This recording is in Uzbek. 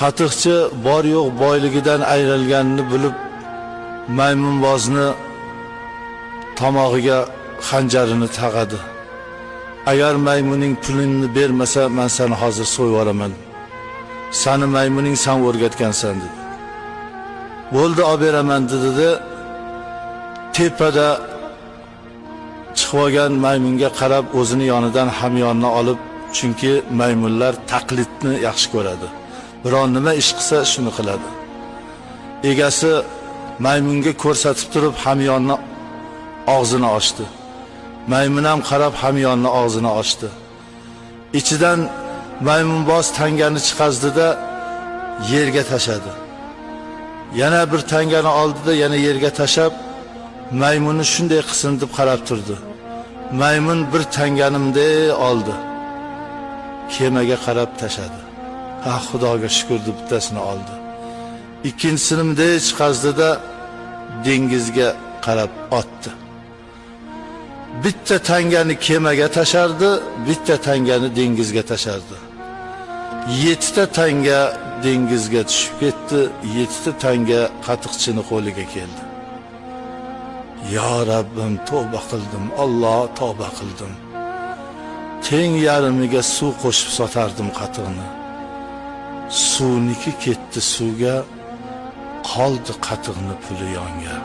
Qatiqchi bor yo'q boyligidan ayrilganini bilib, maymunbozni tomog'iga xanjarini taqadi. Agar maymuning pulingni bermasa, men seni hozir so'yib yuboraman. Seni maymuning sen o'rgatgansan dedi. Bo'ldi, olib beraman dedi. Tepada chiqib olgan maymunga qarab o'zini yonidan hamyonni olib, chunki maymunlar taqlidni yaxshi ko'radi. Biron nima ish qilsa shuni qiladi. Egasi maymunga ko'rsatib turib hamyonni og'zini ochdi. Maymun ham qarab hamyonni og'zini ochdi. Ichidan maymunboz tangani chiqazdida yerga tashadi. Yana bir tangani oldida yana yerga tashab, maymunni shunday qilsin deb qarab turdi. Maymun bir tanganimda oldi. Kemaga qarab tashadi. Ha, Xudoga shukr deb bittasini oldi. Ikkinchisini bunday chiqazdida dengizga qarab otdi. Bitta tangani kemaga tashardi, bitta tangani dengizga tashardi. 7 ta tanga dengizga tushib ketdi, 7 ta tanga qatiqchini qo'liga keldi. Ya Rabbim, tavba qildim, Alloh tavba qildim. Teng yarimiga suv qo'shib sotardim qatiqni. Suvniki ketdi suvga, qoldi qatiqni puli yonga.